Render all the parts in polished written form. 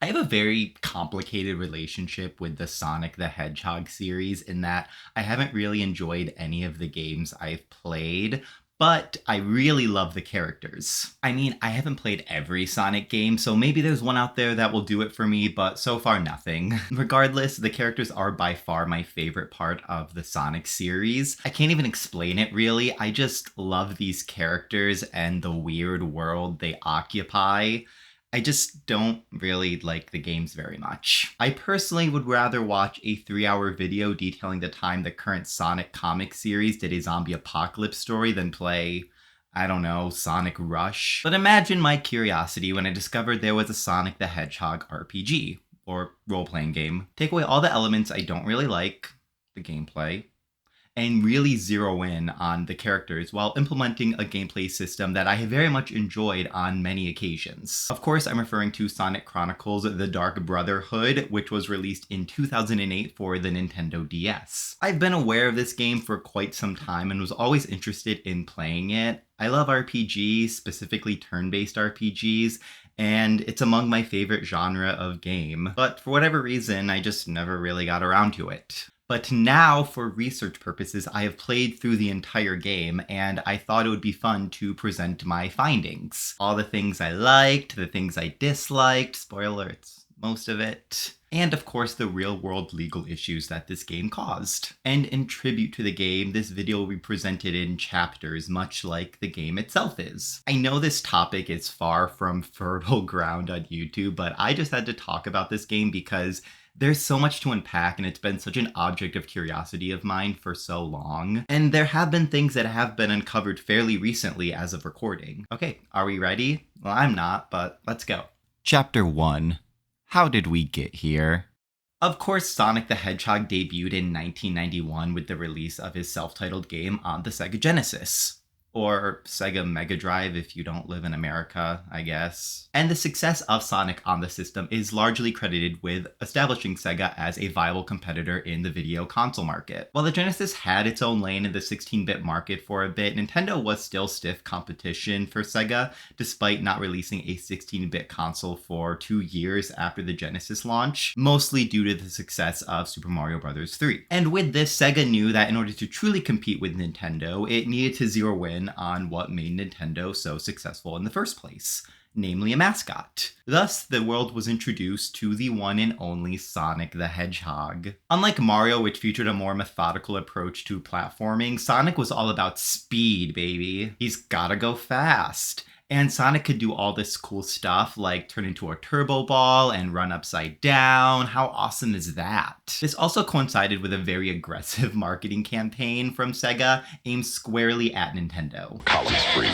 I have a very complicated relationship with the Sonic the Hedgehog series in that I haven't really enjoyed any of the games I've played, but I really love the characters. I mean, I haven't played every Sonic game, so maybe there's one out there that will do it for me, but so far nothing. Regardless, the characters are by far my favorite part of the Sonic series. I can't even explain it really, I just love these characters and the weird world they occupy. I just don't really like the games very much. I personally would rather watch a 3-hour video detailing the time the current Sonic comic series did a zombie apocalypse story than play, I don't know, Sonic Rush. But imagine my curiosity when I discovered there was a Sonic the Hedgehog RPG, or role-playing game. Take away all the elements I don't really like, the gameplay, and really zero in on the characters while implementing a gameplay system that I have very much enjoyed on many occasions. Of course, I'm referring to Sonic Chronicles The Dark Brotherhood, which was released in 2008 for the Nintendo DS. I've been aware of this game for quite some time and was always interested in playing it. I love RPGs, specifically turn-based RPGs, and it's among my favorite genre of game. But for whatever reason, I just never really got around to it. But now, for research purposes, I have played through the entire game, and I thought it would be fun to present my findings. All the things I liked, the things I disliked, spoilers, most of it, and of course the real-world legal issues that this game caused. And in tribute to the game, this video will be presented in chapters, much like the game itself is. I know this topic is far from fertile ground on YouTube, but I just had to talk about this game because there's so much to unpack, and it's been such an object of curiosity of mine for so long. And there have been things that have been uncovered fairly recently as of recording. Okay, are we ready? Well, I'm not, but let's go. Chapter 1. How did we get here? Of course, Sonic the Hedgehog debuted in 1991 with the release of his self-titled game on the Sega Genesis. Or Sega Mega Drive if you don't live in America, I guess. And the success of Sonic on the system is largely credited with establishing Sega as a viable competitor in the video console market. While the Genesis had its own lane in the 16-bit market for a bit, Nintendo was still stiff competition for Sega, despite not releasing a 16-bit console for 2 years after the Genesis launch, mostly due to the success of Super Mario Bros. 3. And with this, Sega knew that in order to truly compete with Nintendo, it needed to zero in on what made Nintendo so successful in the first place, namely a mascot. Thus, the world was introduced to the one and only Sonic the Hedgehog. Unlike Mario, which featured a more methodical approach to platforming, Sonic was all about speed, baby. He's gotta go fast. And Sonic could do all this cool stuff like turn into a turbo ball and run upside down. How awesome is that? This also coincided with a very aggressive marketing campaign from Sega aimed squarely at Nintendo. Columns free.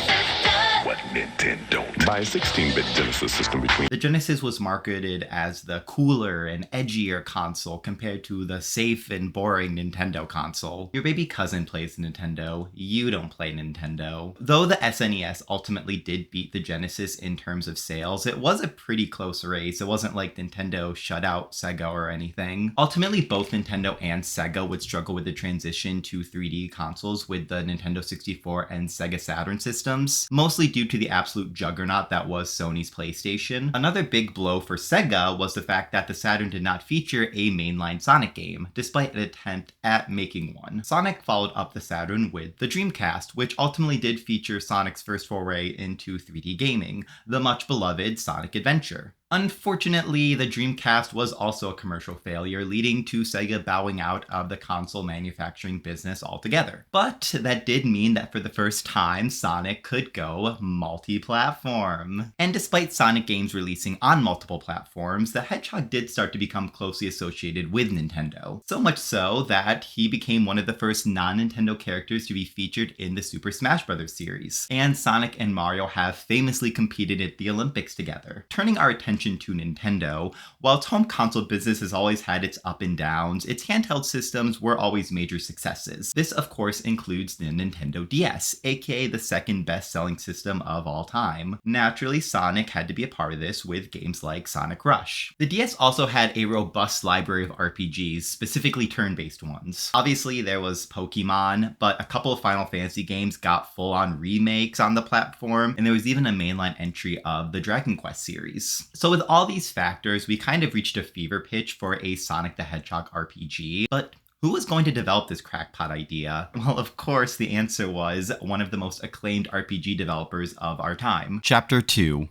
What Nintendo? Buy a 16-bit Genesis system between. The Genesis was marketed as the cooler and edgier console compared to the safe and boring Nintendo console. Your baby cousin plays Nintendo, you don't play Nintendo. Though the SNES ultimately did beat the Genesis in terms of sales, it was a pretty close race. It wasn't like Nintendo shut out Sega or anything. Ultimately, both Nintendo and Sega would struggle with the transition to 3D consoles with the Nintendo 64 and Sega Saturn systems, mostly due to the absolute juggernaut that was Sony's PlayStation. Another big blow for Sega was the fact that the Saturn did not feature a mainline Sonic game, despite an attempt at making one. Sonic followed up the Saturn with the Dreamcast, which ultimately did feature Sonic's first foray into 3D gaming, the much beloved Sonic Adventure. Unfortunately, the Dreamcast was also a commercial failure, leading to Sega bowing out of the console manufacturing business altogether. But that did mean that for the first time, Sonic could go multi-platform. And despite Sonic games releasing on multiple platforms, the Hedgehog did start to become closely associated with Nintendo. So much so that he became one of the first non-Nintendo characters to be featured in the Super Smash Bros. Series. And Sonic and Mario have famously competed at the Olympics together. Turning our attention to Nintendo, while its home console business has always had its up and downs, its handheld systems were always major successes. This, of course, includes the Nintendo DS, aka the second best-selling system of all time. Naturally, Sonic had to be a part of this with games like Sonic Rush. The DS also had a robust library of RPGs, specifically turn-based ones. Obviously, there was Pokemon, but a couple of Final Fantasy games got full-on remakes on the platform, and there was even a mainline entry of the Dragon Quest series. So with all these factors, we kind of reached a fever pitch for a Sonic the Hedgehog RPG, but who was going to develop this crackpot idea? Well, of course, the answer was one of the most acclaimed RPG developers of our time. Chapter 2.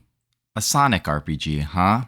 A Sonic RPG, huh?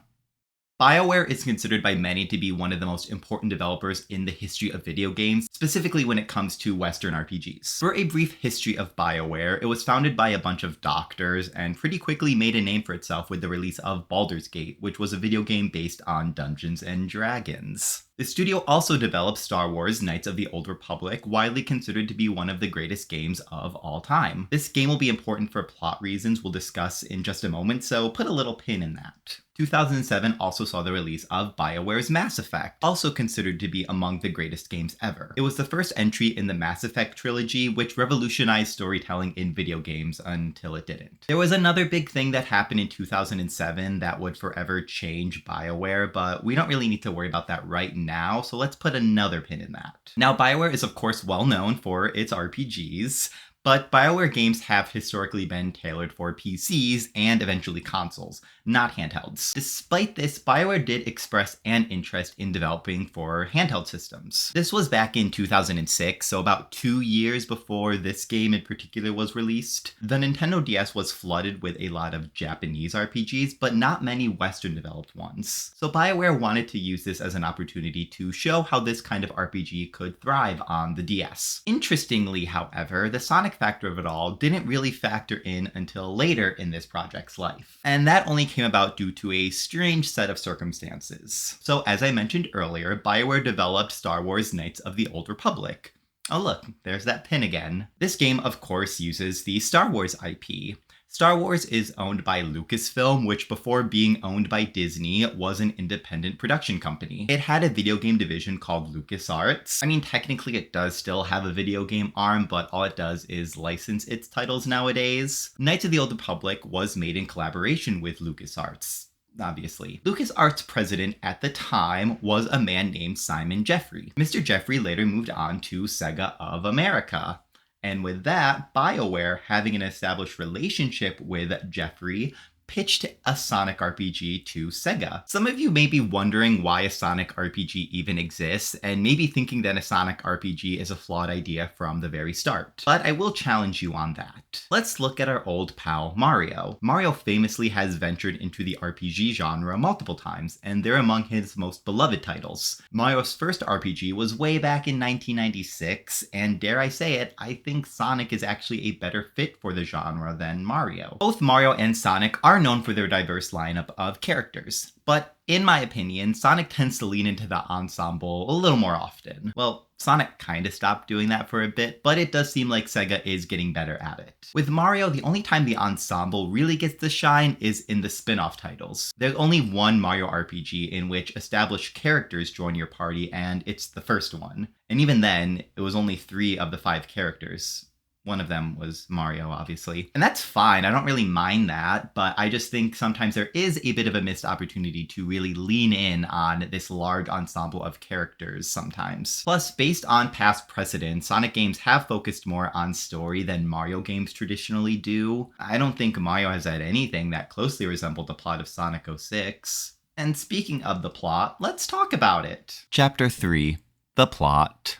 BioWare is considered by many to be one of the most important developers in the history of video games, specifically when it comes to Western RPGs. For a brief history of BioWare, it was founded by a bunch of doctors and pretty quickly made a name for itself with the release of Baldur's Gate, which was a video game based on Dungeons and Dragons. The studio also developed Star Wars Knights of the Old Republic, widely considered to be one of the greatest games of all time. This game will be important for plot reasons we'll discuss in just a moment, so put a little pin in that. 2007 also saw the release of BioWare's Mass Effect, also considered to be among the greatest games ever. It was the first entry in the Mass Effect trilogy, which revolutionized storytelling in video games until it didn't. There was another big thing that happened in 2007 that would forever change BioWare, but we don't really need to worry about that right now, so let's put another pin in that. Now, BioWare is of course well known for its RPGs, but BioWare games have historically been tailored for PCs and eventually consoles, not handhelds. Despite this, BioWare did express an interest in developing for handheld systems. This was back in 2006, so about 2 years before this game in particular was released. The Nintendo DS was flooded with a lot of Japanese RPGs, but not many Western developed ones. So BioWare wanted to use this as an opportunity to show how this kind of RPG could thrive on the DS. Interestingly, however, the Sonic factor of it all didn't really factor in until later in this project's life. And that only came about due to a strange set of circumstances. So as I mentioned earlier, BioWare developed Star Wars Knights of the Old Republic. Oh look, there's that pin again. This game of course uses the Star Wars IP. Star Wars is owned by Lucasfilm, which before being owned by Disney was an independent production company. It had a video game division called LucasArts. I mean, technically it does still have a video game arm, but all it does is license its titles nowadays. Knights of the Old Republic was made in collaboration with LucasArts. Obviously. LucasArts president at the time was a man named Simon Jeffrey. Mr. Jeffrey later moved on to Sega of America. And with that, BioWare, having an established relationship with Jeffrey, pitched a Sonic RPG to Sega. Some of you may be wondering why a Sonic RPG even exists, and maybe thinking that a Sonic RPG is a flawed idea from the very start. But I will challenge you on that. Let's look at our old pal Mario. Mario famously has ventured into the RPG genre multiple times, and they're among his most beloved titles. Mario's first RPG was way back in 1996, and dare I say it, I think Sonic is actually a better fit for the genre than Mario. Both Mario and Sonic are known for their diverse lineup of characters, but in my opinion, Sonic tends to lean into the ensemble a little more often. Well, Sonic kinda stopped doing that for a bit, but it does seem like Sega is getting better at it. With Mario, the only time the ensemble really gets to shine is in the spin-off titles. There's only one Mario RPG in which established characters join your party, and it's the first one. And even then, it was only 3 of the 5 characters. One of them was Mario, obviously. And that's fine, I don't really mind that, but I just think sometimes there is a bit of a missed opportunity to really lean in on this large ensemble of characters sometimes. Plus, based on past precedent, Sonic games have focused more on story than Mario games traditionally do. I don't think Mario has had anything that closely resembled the plot of Sonic 06. And speaking of the plot, let's talk about it. Chapter 3. The Plot.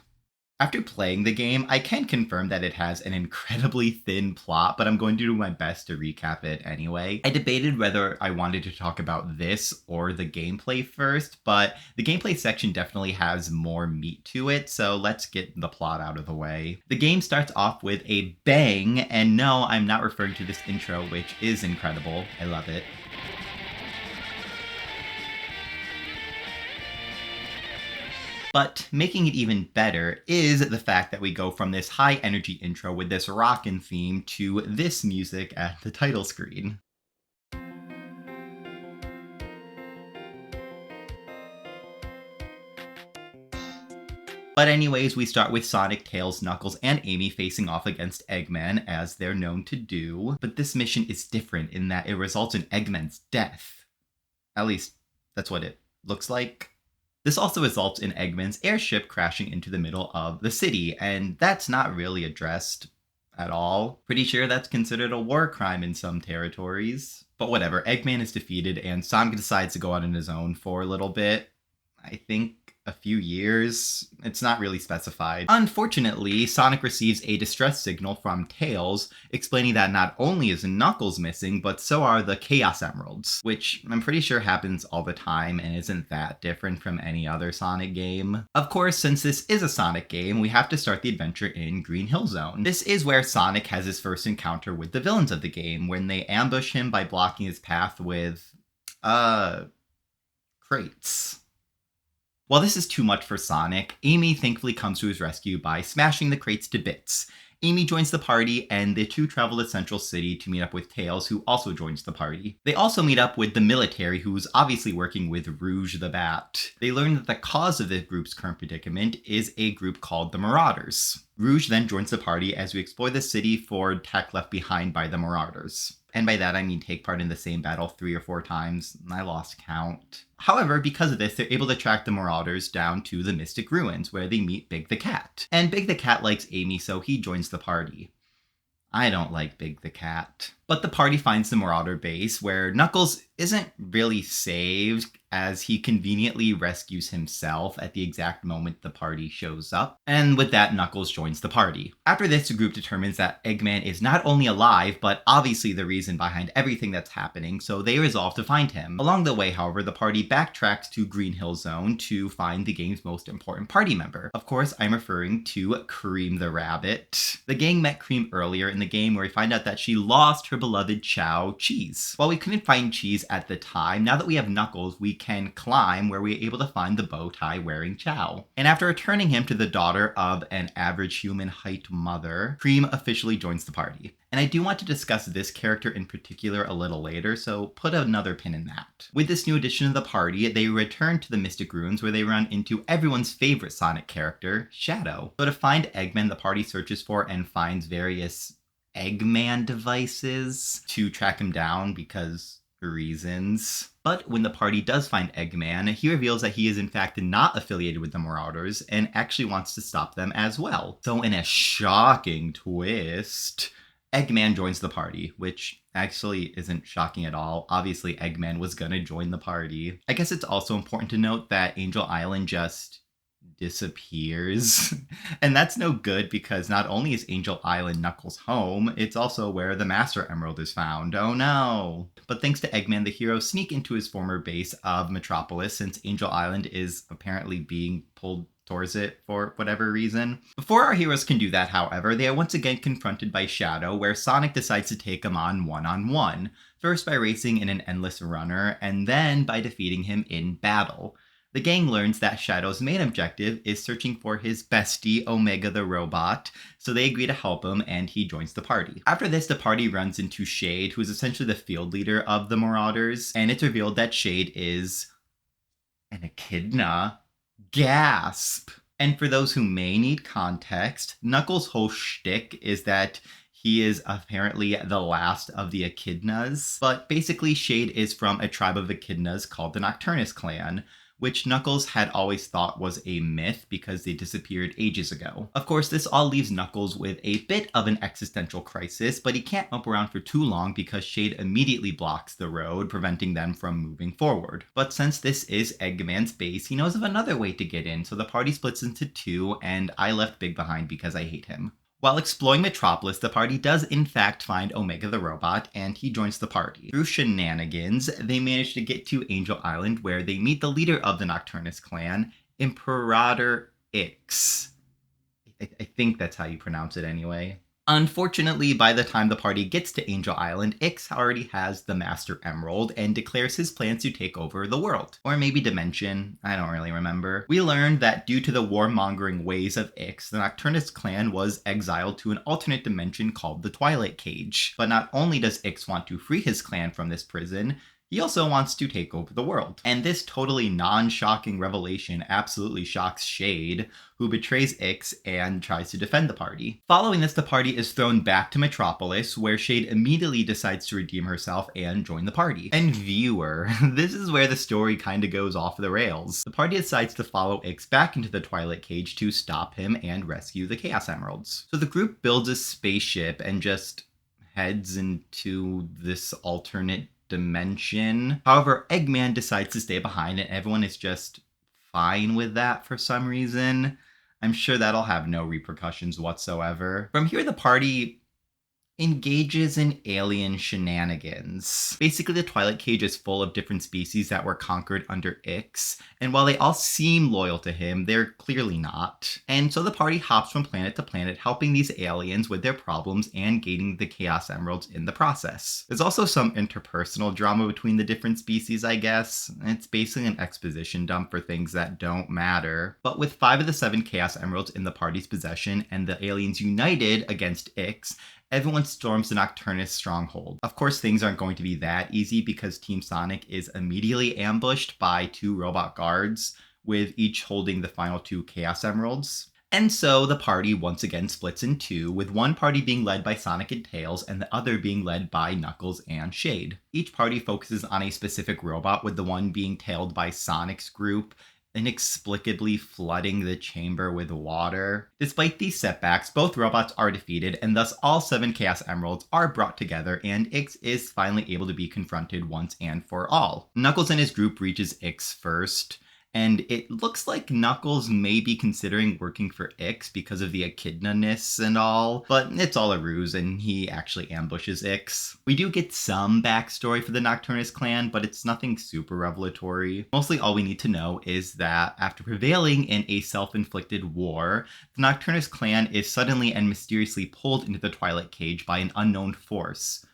After playing the game, I can confirm that it has an incredibly thin plot, but I'm going to do my best to recap it anyway. I debated whether I wanted to talk about this or the gameplay first, but the gameplay section definitely has more meat to it, so let's get the plot out of the way. The game starts off with a bang, and no, I'm not referring to this intro, which is incredible. I love it. But making it even better is the fact that we go from this high energy intro with this rockin' theme to this music at the title screen. But anyways, we start with Sonic, Tails, Knuckles, and Amy facing off against Eggman, as they're known to do. But this mission is different in that it results in Eggman's death. At least, that's what it looks like. This also results in Eggman's airship crashing into the middle of the city, and that's not really addressed. at all. Pretty sure that's considered a war crime in some territories. But whatever, Eggman is defeated and Sonic decides to go out on his own for a little bit. I think a few years. It's not really specified. Unfortunately, Sonic receives a distress signal from Tails explaining that not only is Knuckles missing, but so are the Chaos Emeralds, which I'm pretty sure happens all the time and isn't that different from any other Sonic game. Of course, since this is a Sonic game, we have to start the adventure in Green Hill Zone. This is where Sonic has his first encounter with the villains of the game, when they ambush him by blocking his path with, crates. While this is too much for Sonic, Amy thankfully comes to his rescue by smashing the crates to bits. Amy joins the party, and the two travel to Central City to meet up with Tails, who also joins the party. They also meet up with the military, who's obviously working with Rouge the Bat. They learn that the cause of the group's current predicament is a group called the Marauders. Rouge then joins the party as we explore the city for tech left behind by the Marauders. And by that I mean take part in the same battle 3 or 4 times. I lost count. However, because of this, they're able to track the Marauders down to the Mystic Ruins, where they meet Big the Cat. And Big the Cat likes Amy, so he joins the party. I don't like Big the Cat. But the party finds the Marauder base, where Knuckles isn't really saved, as he conveniently rescues himself at the exact moment the party shows up. And with that, Knuckles joins the party. After this, the group determines that Eggman is not only alive, but obviously the reason behind everything that's happening, so they resolve to find him. Along the way, however, the party backtracks to Green Hill Zone to find the game's most important party member. Of course, I'm referring to Cream the Rabbit. The gang met Cream earlier in the game, where we find out that she lost her beloved Chow Cheese. While we couldn't find Cheese at the time, now that we have Knuckles, we can climb, where we're able to find the bow tie wearing Chow. And after returning him to the daughter of an average human height mother, Cream officially joins the party. And I do want to discuss this character in particular a little later, so put another pin in that. With this new addition to the party, they return to the Mystic Ruins, where they run into everyone's favorite Sonic character, Shadow. So to find Eggman, the party searches for and finds various Eggman devices to track him down because reasons. But when the party does find Eggman, he reveals that he is in fact not affiliated with the Marauders and actually wants to stop them as well. So in a shocking twist, Eggman joins the party, which actually isn't shocking at all. Obviously, Eggman was gonna join the party. I guess it's also important to note that Angel Island just disappears. And that's no good, because not only is Angel Island Knuckles' home, it's also where the Master Emerald is found. Oh no! But thanks to Eggman, the heroes sneak into his former base of Metropolis, since Angel Island is apparently being pulled towards it for whatever reason. Before our heroes can do that, however, they are once again confronted by Shadow, where Sonic decides to take him on one-on-one. First by racing in an endless runner, and then by defeating him in battle. The gang learns that Shadow's main objective is searching for his bestie, Omega the Robot, so they agree to help him and he joins the party. After this, the party runs into Shade, who is essentially the field leader of the Marauders, and it's revealed that Shade is an echidna. Gasp! And for those who may need context, Knuckles' whole shtick is that he is apparently the last of the echidnas, but basically Shade is from a tribe of echidnas called the Nocturnus clan, which Knuckles had always thought was a myth because they disappeared ages ago. Of course, this all leaves Knuckles with a bit of an existential crisis, but he can't mope around for too long because Shade immediately blocks the road, preventing them from moving forward. But since this is Eggman's base, he knows of another way to get in, so the party splits into two, and I left Big behind because I hate him. While exploring Metropolis, the party does in fact find Omega the Robot, and he joins the party. Through shenanigans, they manage to get to Angel Island, where they meet the leader of the Nocturnus clan, Imperator Ix. I think that's how you pronounce it anyway. Unfortunately, by the time the party gets to Angel Island, Ix already has the Master Emerald and declares his plans to take over the world. Or maybe Dimension, I don't really remember. We learned that due to the warmongering ways of Ix, the Nocturnus clan was exiled to an alternate dimension called the Twilight Cage. But not only does Ix want to free his clan from this prison, He also wants to take over the world. And this totally non-shocking revelation absolutely shocks Shade, who betrays Ix and tries to defend the party. Following this, the party is thrown back to Metropolis, where Shade immediately decides to redeem herself and join the party. And viewer, this is where the story kinda goes off the rails. The party decides to follow Ix back into the Twilight Cage to stop him and rescue the Chaos Emeralds. So the group builds a spaceship and just heads into this alternate dimension. However, Eggman decides to stay behind and everyone is just fine with that for some reason. I'm sure that'll have no repercussions whatsoever. From here, the party engages in alien shenanigans. Basically, the Twilight Cage is full of different species that were conquered under Ix, and while they all seem loyal to him, they're clearly not. And so the party hops from planet to planet, helping these aliens with their problems and gaining the Chaos Emeralds in the process. There's also some interpersonal drama between the different species, I guess. It's basically an exposition dump for things that don't matter. But with 5 of the 7 Chaos Emeralds in the party's possession and the aliens united against Ix, everyone storms the Nocturnus stronghold. Of course, things aren't going to be that easy because Team Sonic is immediately ambushed by 2 robot guards, with each holding the final 2 Chaos Emeralds. And so the party once again splits in 2, with one party being led by Sonic and Tails and the other being led by Knuckles and Shade. Each party focuses on a specific robot, with the one being tailed by Sonic's group, inexplicably flooding the chamber with water. Despite these setbacks, both robots are defeated, and thus all 7 Chaos Emeralds are brought together, and Ix is finally able to be confronted once and for all. Knuckles and his group reaches Ix first, and it looks like Knuckles may be considering working for Ix because of the echidna-ness and all, but it's all a ruse and he actually ambushes Ix. We do get some backstory for the Nocturnus clan, but it's nothing super revelatory. Mostly all we need to know is that after prevailing in a self-inflicted war, the Nocturnus clan is suddenly and mysteriously pulled into the Twilight Cage by an unknown force.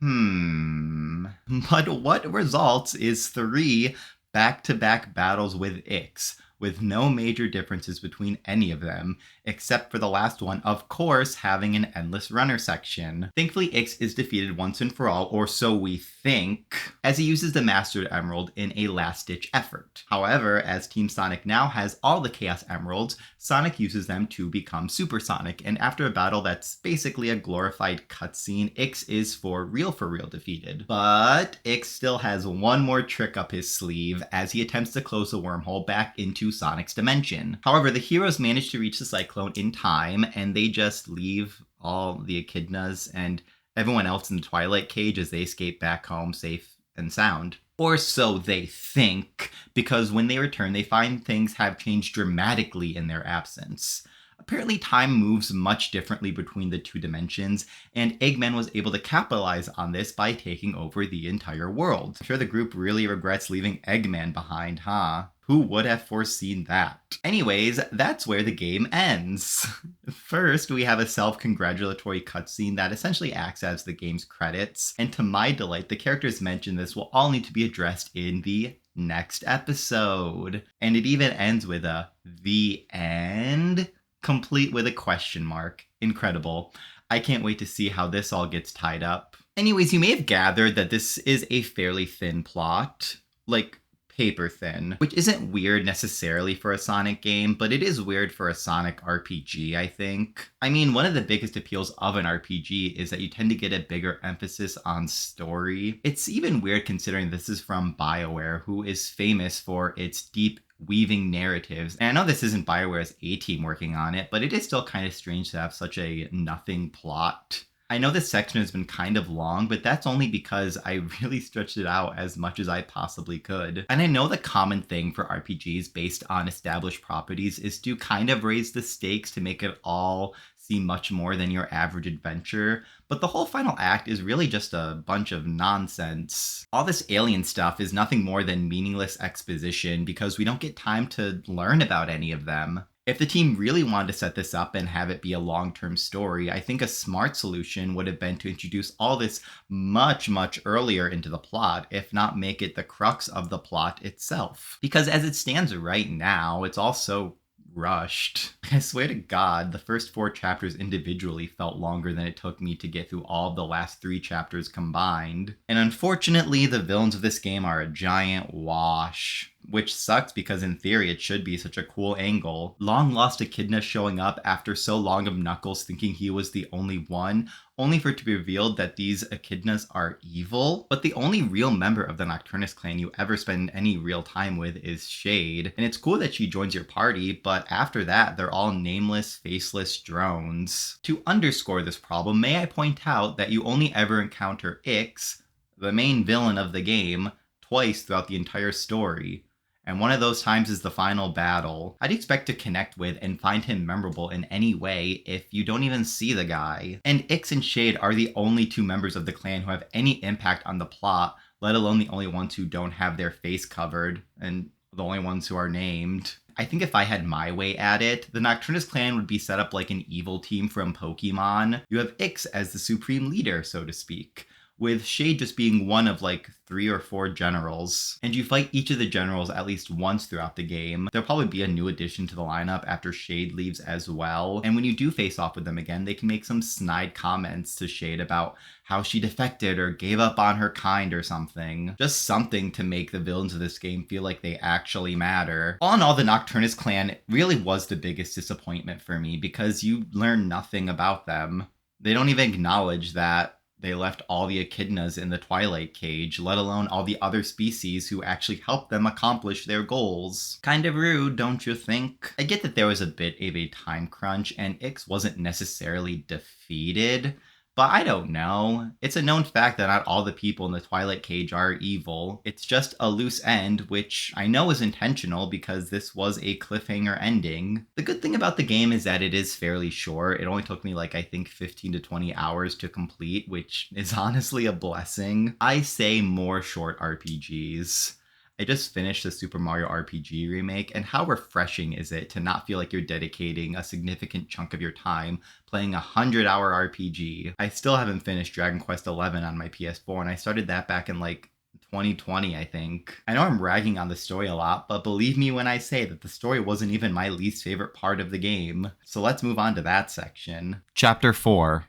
But what results is 3 back-to-back battles with Ix, with no major differences between any of them, except for the last one, of course, having an endless runner section. Thankfully, Ix is defeated once and for all, or so we think, as he uses the Mastered Emerald in a last-ditch effort. However, as Team Sonic now has all the Chaos Emeralds, Sonic uses them to become Super Sonic, and after a battle that's basically a glorified cutscene, Ix is for real defeated. But Ix still has one more trick up his sleeve as he attempts to close the wormhole back into Sonic's dimension. However, the heroes manage to reach the Cyclone in time, and they just leave all the echidnas and everyone else in the Twilight Cage as they escape back home safe and sound. Or so they think, because when they return, they find things have changed dramatically in their absence. Apparently, time moves much differently between the 2 dimensions, and Eggman was able to capitalize on this by taking over the entire world. I'm sure the group really regrets leaving Eggman behind, huh? Who would have foreseen that? Anyways, that's where the game ends. First, we have a self-congratulatory cutscene that essentially acts as the game's credits, and to my delight, the characters mentioned this will all need to be addressed in the next episode. And it even ends with a "the end," complete with a question mark. Incredible. I can't wait to see how this all gets tied up. Anyways, you may have gathered that this is a fairly thin plot. Like, paper thin, which isn't weird necessarily for a Sonic game, but it is weird for a Sonic RPG, I think. I mean, one of the biggest appeals of an RPG is that you tend to get a bigger emphasis on story. It's even weird considering this is from BioWare, who is famous for its deep weaving narratives. And I know this isn't BioWare's A-team working on it, but it is still kind of strange to have such a nothing plot. I know this section has been kind of long, but that's only because I really stretched it out as much as I possibly could. And I know the common thing for RPGs based on established properties is to kind of raise the stakes to make it all seem much more than your average adventure, but the whole final act is really just a bunch of nonsense. All this alien stuff is nothing more than meaningless exposition because we don't get time to learn about any of them. If the team really wanted to set this up and have it be a long-term story, I think a smart solution would have been to introduce all this much earlier into the plot, if not make it the crux of the plot itself. Because as it stands right now, it's all so rushed. I swear to God, the first 4 chapters individually felt longer than it took me to get through all of the last 3 chapters combined. And unfortunately, the villains of this game are a giant wash. Which sucks because in theory it should be such a cool angle. Long lost Echidna showing up after so long of Knuckles thinking he was the only one, only for it to be revealed that these Echidnas are evil. But the only real member of the Nocturnus clan you ever spend any real time with is Shade. And it's cool that she joins your party, but after that, they're all nameless, faceless drones. To underscore this problem, may I point out that you only ever encounter Ix, the main villain of the game, twice throughout the entire story. And one of those times is the final battle. I'd expect to connect with and find him memorable in any way if you don't even see the guy. And Ix and Shade are the only 2 members of the clan who have any impact on the plot, let alone the only ones who don't have their face covered, and the only ones who are named. I think if I had my way at it, the Nocturnus clan would be set up like an evil team from Pokemon. You have Ix as the supreme leader, so to speak, with Shade just being one of like 3 or 4 generals. And you fight each of the generals at least once throughout the game. There'll probably be a new addition to the lineup after Shade leaves as well. And when you do face off with them again, they can make some snide comments to Shade about how she defected or gave up on her kind or something. Just something to make the villains of this game feel like they actually matter. All in all, the Nocturnus clan really was the biggest disappointment for me because you learn nothing about them. They don't even acknowledge that they left all the echidnas in the Twilight Cage, let alone all the other species who actually helped them accomplish their goals. Kind of rude, don't you think? I get that there was a bit of a time crunch, and Ix wasn't necessarily defeated, but I don't know. It's a known fact that not all the people in the Twilight Cage are evil. It's just a loose end, which I know is intentional because this was a cliffhanger ending. The good thing about the game is that it is fairly short. It only took me like I think 15 to 20 hours to complete, which is honestly a blessing. I say more short RPGs. I just finished the Super Mario RPG remake, and how refreshing is it to not feel like you're dedicating a significant chunk of your time playing a 100-hour RPG. I still haven't finished Dragon Quest XI on my PS4, and I started that back in like 2020, I think. I know I'm ragging on the story a lot, but believe me when I say that the story wasn't even my least favorite part of the game. So let's move on to that section. Chapter 4.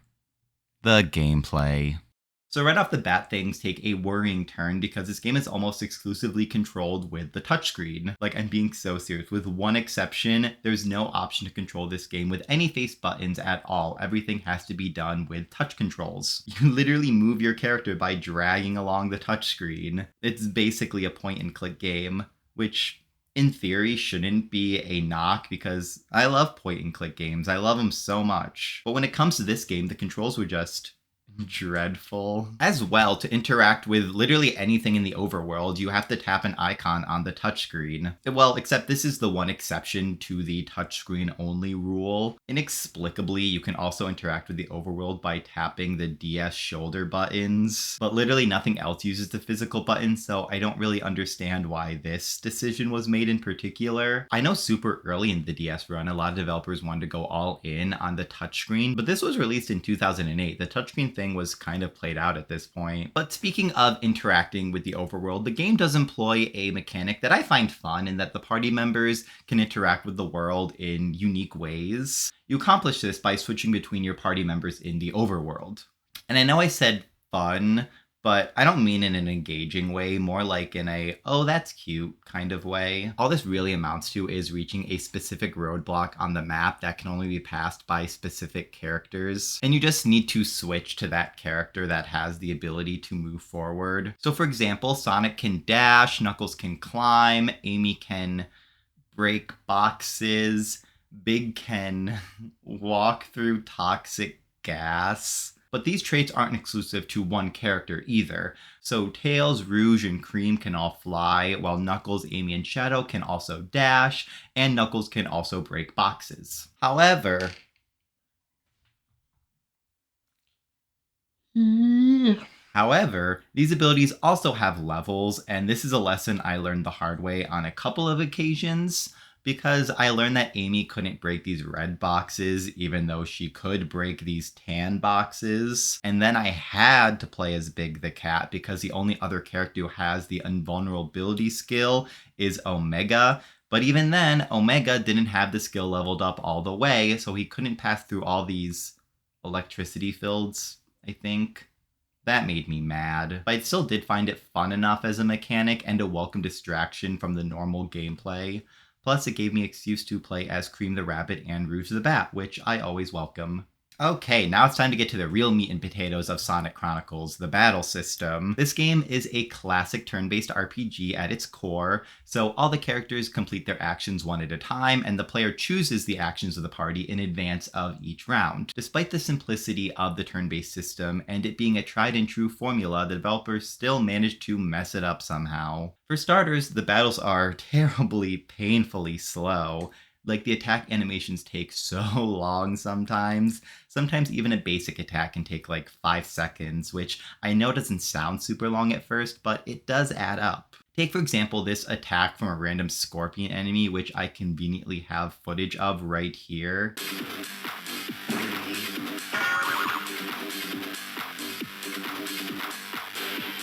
The gameplay. So right off the bat, things take a worrying turn because this game is almost exclusively controlled with the touchscreen. Like, I'm being so serious. With one exception, there's no option to control this game with any face buttons at all. Everything has to be done with touch controls. You literally move your character by dragging along the touchscreen. It's basically a point-and-click game, which in theory shouldn't be a knock because I love point-and-click games. I love them so much. But when it comes to this game, the controls were just dreadful. As well, to interact with literally anything in the overworld, you have to tap an icon on the touchscreen. Well, except this is the one exception to the touchscreen only rule. Inexplicably, you can also interact with the overworld by tapping the DS shoulder buttons, but literally nothing else uses the physical buttons, so I don't really understand why this decision was made in particular. I know super early in the DS run, a lot of developers wanted to go all in on the touchscreen, but this was released in 2008. The touchscreen thing was kind of played out at this point. But speaking of interacting with the overworld, the game does employ a mechanic that I find fun in that the party members can interact with the world in unique ways. You accomplish this by switching between your party members in the overworld. And I know I said fun, but I don't mean in an engaging way, more like in a, oh, that's cute kind of way. All this really amounts to is reaching a specific roadblock on the map that can only be passed by specific characters. And you just need to switch to that character that has the ability to move forward. So for example, Sonic can dash, Knuckles can climb, Amy can break boxes, Big can walk through toxic gas. But these traits aren't exclusive to one character either. So Tails, Rouge, and Cream can all fly, while Knuckles, Amy, and Shadow can also dash, and Knuckles can also break boxes. However, these abilities also have levels, and this is a lesson I learned the hard way on a couple of occasions, because I learned that Amy couldn't break these red boxes, even though she could break these tan boxes. And then I had to play as Big the Cat, because the only other character who has the invulnerability skill is Omega, But even then, Omega didn't have the skill leveled up all the way, so he couldn't pass through all these electricity fields, I think. That made me mad, but I still did find it fun enough as a mechanic and a welcome distraction from the normal gameplay. Plus, it gave me excuse to play as Cream the Rabbit and Rouge the Bat, which I always welcome. Okay, now it's time to get to the real meat and potatoes of Sonic Chronicles, the battle system. This game is a classic turn-based RPG at its core, so all the characters complete their actions one at a time, and the player chooses the actions of the party in advance of each round. Despite the simplicity of the turn-based system, and it being a tried and true formula, the developers still managed to mess it up somehow. For starters, the battles are terribly, painfully slow. Like, the attack animations take so long sometimes. Sometimes even a basic attack can take like 5 seconds, which I know doesn't sound super long at first, but it does add up. Take, for example, this attack from a random scorpion enemy, which I conveniently have footage of right here.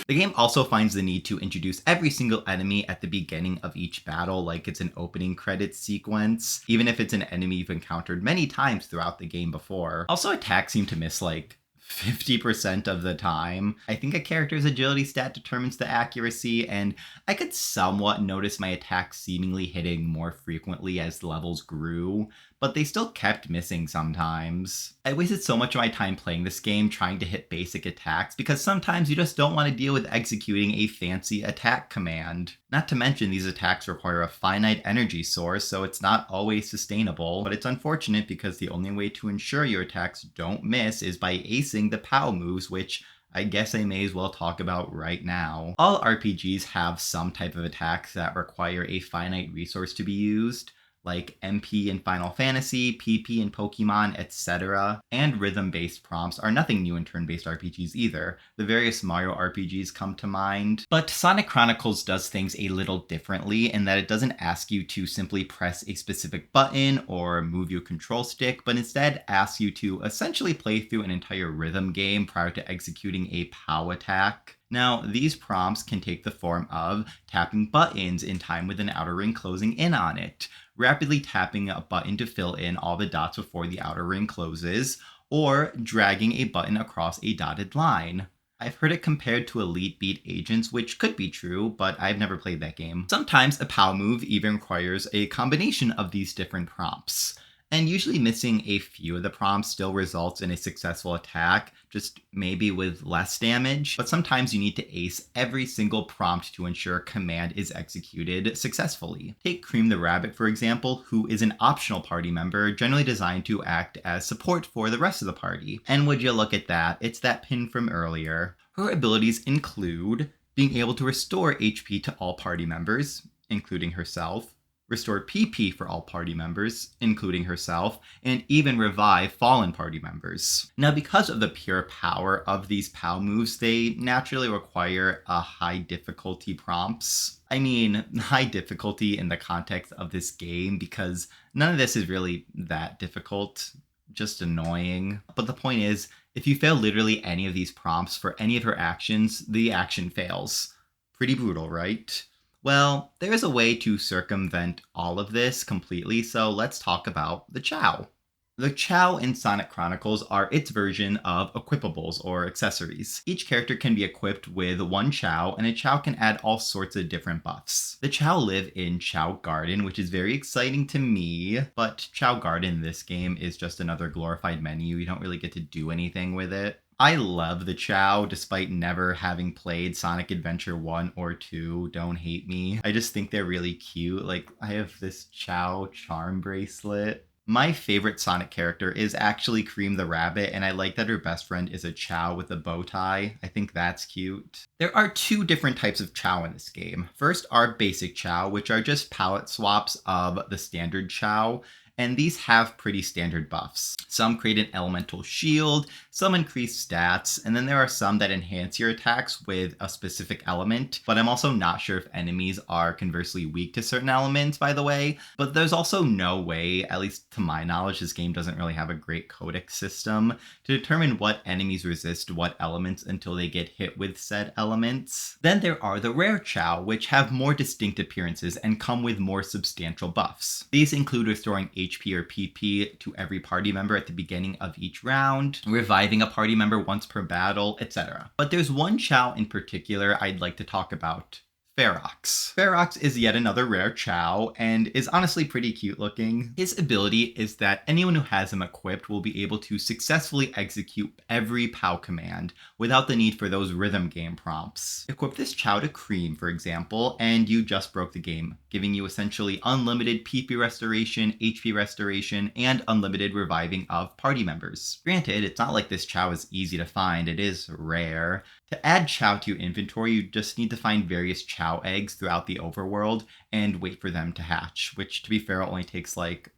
The game also finds the need to introduce every single enemy at the beginning of each battle like it's an opening credits sequence, even if it's an enemy you've encountered many times throughout the game before. Also, attacks seem to miss like 50% of the time. I think a character's agility stat determines the accuracy, and I could somewhat notice my attacks seemingly hitting more frequently as levels grew, but they still kept missing sometimes. I wasted so much of my time playing this game trying to hit basic attacks because sometimes you just don't want to deal with executing a fancy attack command. Not to mention, these attacks require a finite energy source, so it's not always sustainable, but it's unfortunate because the only way to ensure your attacks don't miss is by acing the POW moves, which I guess I may as well talk about right now. All RPGs have some type of attacks that require a finite resource to be used, like MP in Final Fantasy, PP in Pokemon, etc. And rhythm-based prompts are nothing new in turn-based RPGs either. The various Mario RPGs come to mind. But Sonic Chronicles does things a little differently in that it doesn't ask you to simply press a specific button or move your control stick, but instead asks you to essentially play through an entire rhythm game prior to executing a POW attack. Now, these prompts can take the form of tapping buttons in time with an outer ring closing in on it, rapidly tapping a button to fill in all the dots before the outer ring closes, or dragging a button across a dotted line. I've heard it compared to Elite Beat Agents, which could be true, but I've never played that game. Sometimes a POW move even requires a combination of these different prompts. And usually missing a few of the prompts still results in a successful attack, just maybe with less damage. But sometimes you need to ace every single prompt to ensure a command is executed successfully. Take Cream the Rabbit, for example, who is an optional party member, generally designed to act as support for the rest of the party. And would you look at that, it's that pin from earlier. Her abilities include being able to restore HP to all party members, including herself, restore PP for all party members, including herself, and even revive fallen party members. Now, because of the pure power of these POW moves, they naturally require a high difficulty prompts. I mean, high difficulty in the context of this game, because none of this is really that difficult, just annoying. But the point is, if you fail literally any of these prompts for any of her actions, the action fails. Pretty brutal, right? Well, there is a way to circumvent all of this completely, so let's talk about the Chow. The Chow in Sonic Chronicles are its version of equipables or accessories. Each character can be equipped with one Chow, and a Chow can add all sorts of different buffs. The Chow live in Chow Garden, which is very exciting to me, but Chow Garden in this game is just another glorified menu. You don't really get to do anything with it. I love the Chow, despite never having played Sonic Adventure 1 or 2. Don't hate me. I just think they're really cute. Like, I have this Chow charm bracelet. My favorite Sonic character is actually Cream the Rabbit, and I like that her best friend is a Chow with a bow tie. I think that's cute. There are two different types of Chow in this game. First are basic Chow, which are just palette swaps of the standard Chow, and these have pretty standard buffs. Some create an elemental shield, some increase stats, and then there are some that enhance your attacks with a specific element, but I'm also not sure if enemies are conversely weak to certain elements, by the way. But there's also no way, at least to my knowledge, this game doesn't really have a great codex system to determine what enemies resist what elements until they get hit with said elements. Then there are the rare Chow, which have more distinct appearances and come with more substantial buffs. These include restoring HP or PP to every party member at the beginning of each round, reviving a party member once per battle, etc. But there's one Chow in particular I'd like to talk about. Ferox. Ferox is yet another rare Chow and is honestly pretty cute looking. His ability is that anyone who has him equipped will be able to successfully execute every POW command without the need for those rhythm game prompts. Equip this Chow to Cream, for example, and you just broke the game, giving you essentially unlimited PP restoration, HP restoration, and unlimited reviving of party members. Granted, it's not like this Chow is easy to find, it is rare. To add Chow to your inventory, you just need to find various Chow eggs throughout the overworld and wait for them to hatch, which to be fair only takes like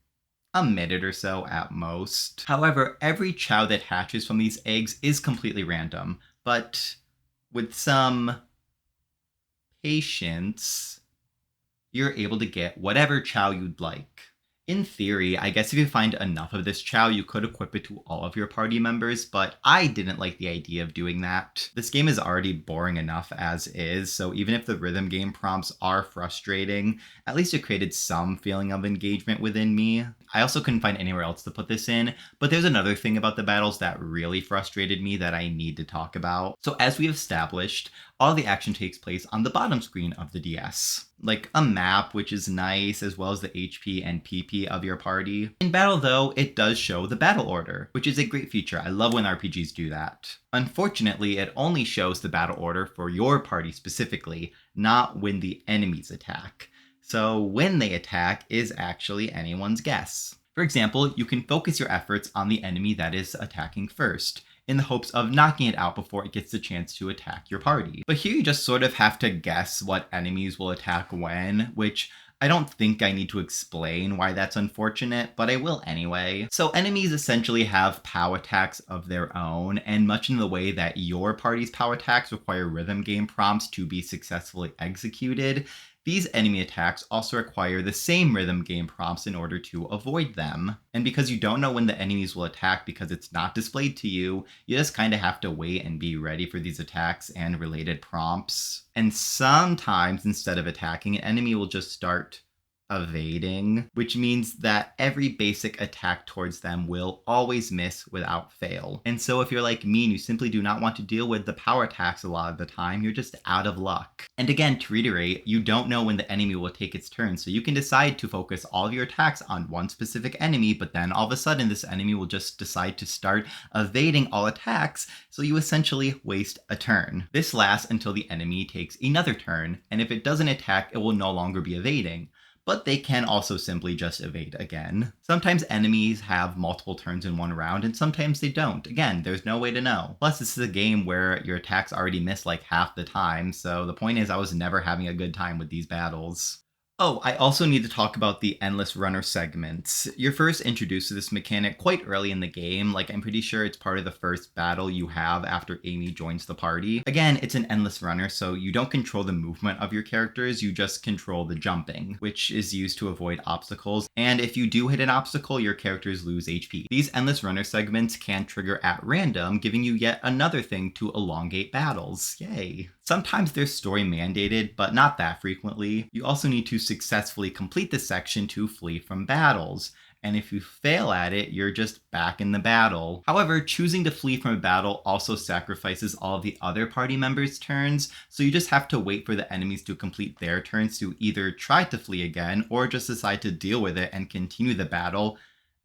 a minute or so at most. However, every Chow that hatches from these eggs is completely random, but with some patience, you're able to get whatever Chow you'd like. In theory, I guess if you find enough of this Chow, you could equip it to all of your party members, but I didn't like the idea of doing that. This game is already boring enough as is, so even if the rhythm game prompts are frustrating, at least it created some feeling of engagement within me. I also couldn't find anywhere else to put this in, but there's another thing about the battles that really frustrated me that I need to talk about. So as we have established, all the action takes place on the bottom screen of the DS. Like a map, which is nice, as well as the HP and PP of your party. In battle though, it does show the battle order, which is a great feature. I love when RPGs do that. Unfortunately, it only shows the battle order for your party specifically, not when the enemies attack. So when they attack is actually anyone's guess. For example, you can focus your efforts on the enemy that is attacking first, in the hopes of knocking it out before it gets the chance to attack your party. But here you just sort of have to guess what enemies will attack when, which I don't think I need to explain why that's unfortunate, but I will anyway. So enemies essentially have POW attacks of their own, and much in the way that your party's POW attacks require rhythm game prompts to be successfully executed, these enemy attacks also require the same rhythm game prompts in order to avoid them. And because you don't know when the enemies will attack because it's not displayed to you, you just kind of have to wait and be ready for these attacks and related prompts. And sometimes instead of attacking, an enemy will just start evading, which means that every basic attack towards them will always miss without fail. And so if you're like me and you simply do not want to deal with the power attacks a lot of the time, you're just out of luck. And again, to reiterate, you don't know when the enemy will take its turn, so you can decide to focus all of your attacks on one specific enemy, but then all of a sudden this enemy will just decide to start evading all attacks, so you essentially waste a turn. This lasts until the enemy takes another turn, and if it doesn't attack, it will no longer be evading. But they can also simply just evade again. Sometimes enemies have multiple turns in one round, and sometimes they don't. Again, there's no way to know. Plus, this is a game where your attacks already miss like half the time, so the point is I was never having a good time with these battles. Oh, I also need to talk about the endless runner segments. You're first introduced to this mechanic quite early in the game, like I'm pretty sure it's part of the first battle you have after Amy joins the party. Again, it's an endless runner, so you don't control the movement of your characters, you just control the jumping, which is used to avoid obstacles, and if you do hit an obstacle, your characters lose HP. These endless runner segments can trigger at random, giving you yet another thing to elongate battles. Yay! Sometimes they're story mandated, but not that frequently. You also need to successfully complete this section to flee from battles, and if you fail at it, you're just back in the battle. However, choosing to flee from a battle also sacrifices all of the other party members' turns, so you just have to wait for the enemies to complete their turns to either try to flee again, or just decide to deal with it and continue the battle.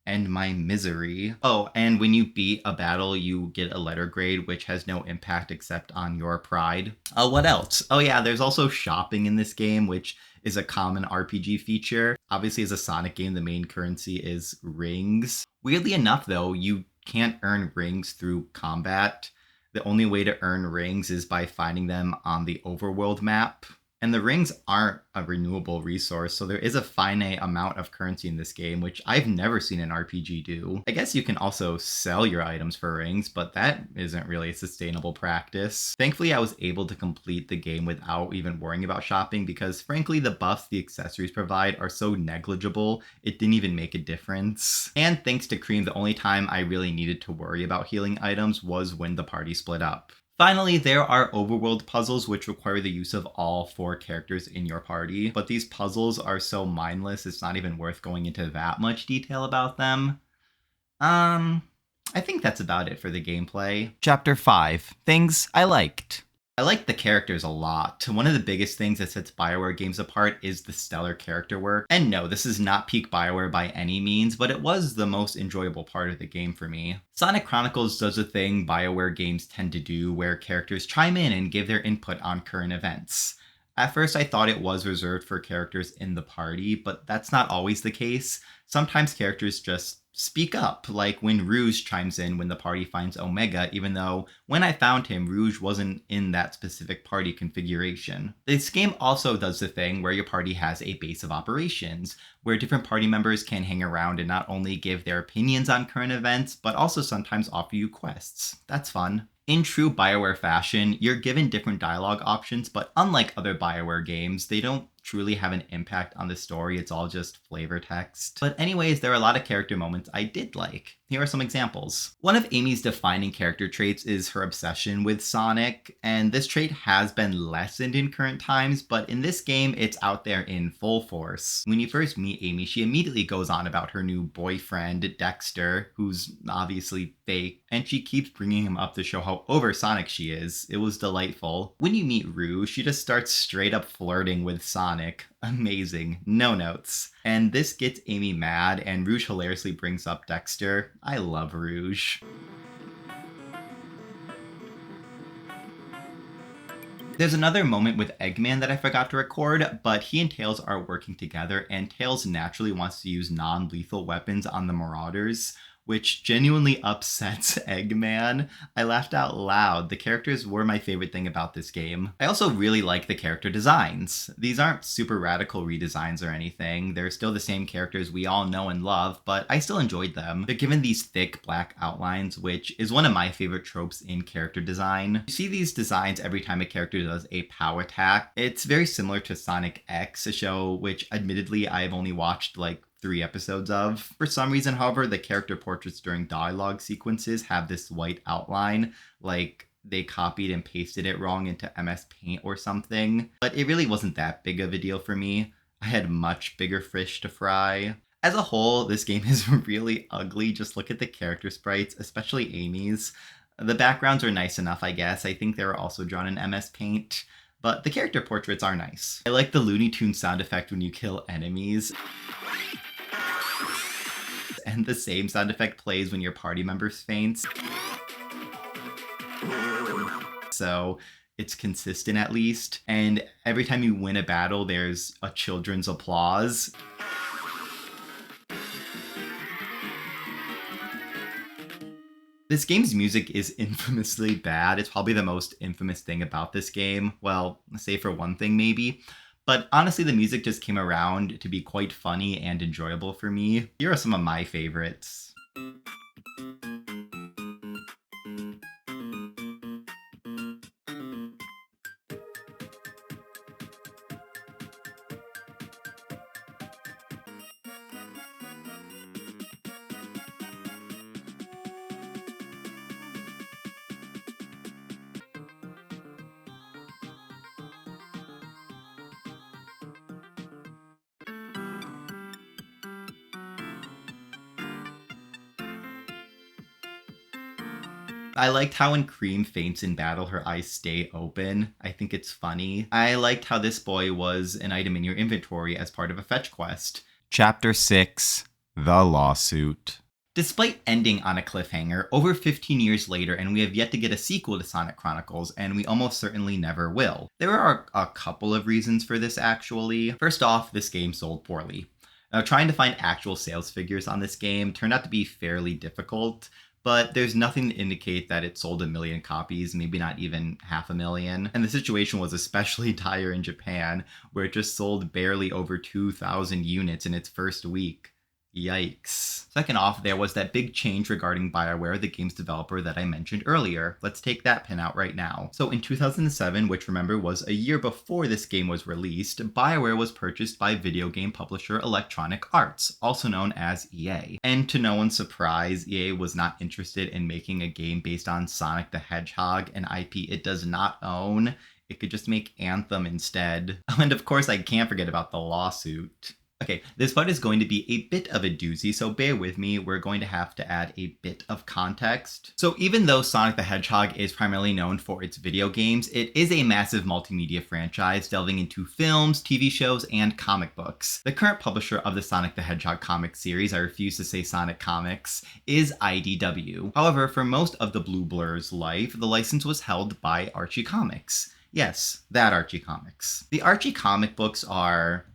And my misery. Oh, and when you beat a battle, you get a letter grade, which has no impact except on your pride. What else? Oh yeah, there's also shopping in this game, which is a common RPG feature. Obviously, as a Sonic game, the main currency is rings. Weirdly enough, though, you can't earn rings through combat. The only way to earn rings is by finding them on the overworld map. And the rings aren't a renewable resource, so there is a finite amount of currency in this game, which I've never seen an RPG do. I guess you can also sell your items for rings, but that isn't really a sustainable practice. Thankfully, I was able to complete the game without even worrying about shopping because, frankly, the buffs the accessories provide are so negligible, it didn't even make a difference. And thanks to Cream, the only time I really needed to worry about healing items was when the party split up. Finally, there are overworld puzzles which require the use of all 4 characters in your party, but these puzzles are so mindless it's not even worth going into that much detail about them. I think that's about it for the gameplay. Chapter 5. Things I liked. I like the characters a lot. One of the biggest things that sets BioWare games apart is the stellar character work. And no, this is not peak BioWare by any means, but it was the most enjoyable part of the game for me. Sonic Chronicles does a thing BioWare games tend to do where characters chime in and give their input on current events. At first, I thought it was reserved for characters in the party, but that's not always the case. Sometimes characters just speak up, like when Rouge chimes in when the party finds Omega, even though when I found him, Rouge wasn't in that specific party configuration. This game also does the thing where your party has a base of operations, where different party members can hang around and not only give their opinions on current events, but also sometimes offer you quests. That's fun. In true BioWare fashion, you're given different dialogue options, but unlike other BioWare games, they don't truly have an impact on the story, it's all just flavor text. But anyways, there are a lot of character moments I did like. Here are some examples. One of Amy's defining character traits is her obsession with Sonic, and this trait has been lessened in current times, but in this game, it's out there in full force. When you first meet Amy, she immediately goes on about her new boyfriend, Dexter, who's obviously fake, and she keeps bringing him up to show how over Sonic she is. It was delightful. When you meet Rouge, she just starts straight up flirting with Sonic. Amazing. No notes. And this gets Amy mad, and Rouge hilariously brings up Dexter. I love Rouge. There's another moment with Eggman that I forgot to record, but he and Tails are working together, and Tails naturally wants to use non-lethal weapons on the Marauders, which genuinely upsets Eggman. I laughed out loud. The characters were my favorite thing about this game. I also really like the character designs. These aren't super radical redesigns or anything. They're still the same characters we all know and love, but I still enjoyed them. They're given these thick black outlines, which is one of my favorite tropes in character design. You see these designs every time a character does a POW attack. It's very similar to Sonic X, a show which admittedly I've only watched like 3 episodes of. For some reason, however, the character portraits during dialogue sequences have this white outline, like they copied and pasted it wrong into MS Paint or something. But it really wasn't that big of a deal for me. I had much bigger fish to fry. As a whole, this game is really ugly. Just look at the character sprites, especially Amy's. The backgrounds are nice enough, I guess. I think they were also drawn in MS Paint. But the character portraits are nice. I like the Looney Tunes sound effect when you kill enemies. And the same sound effect plays when your party members faints. So it's consistent at least. And every time you win a battle, there's a children's applause. This game's music is infamously bad. It's probably the most infamous thing about this game. Well, say for one thing maybe. But honestly, the music just came around to be quite funny and enjoyable for me. Here are some of my favorites. I liked how when Cream faints in battle, her eyes stay open. I think it's funny. I liked how this boy was an item in your inventory as part of a fetch quest. Chapter 6, The Lawsuit. Despite ending on a cliffhanger, over 15 years later, and we have yet to get a sequel to Sonic Chronicles, and we almost certainly never will. There are a couple of reasons for this, actually. First off, this game sold poorly. Now, trying to find actual sales figures on this game turned out to be fairly difficult, but there's nothing to indicate that it sold 1 million copies, maybe not even 500,000. And the situation was especially dire in Japan, where it just sold barely over 2,000 units in its first week. Yikes. Second off, there was that big change regarding BioWare, the game's developer that I mentioned earlier. Let's take that pin out right now. So in 2007, which remember was a year before this game was released, BioWare was purchased by video game publisher Electronic Arts, also known as EA. And to no one's surprise, EA was not interested in making a game based on Sonic the Hedgehog, an IP it does not own. It could just make Anthem instead. And of course, I can't forget about the lawsuit. Okay, this part is going to be a bit of a doozy, so bear with me. We're going to have to add a bit of context. So even though Sonic the Hedgehog is primarily known for its video games, it is a massive multimedia franchise delving into films, TV shows, and comic books. The current publisher of the Sonic the Hedgehog comic series, I refuse to say Sonic Comics, is IDW. However, for most of the Blue Blur's life, the license was held by Archie Comics. Yes, that Archie Comics. The Archie comic books are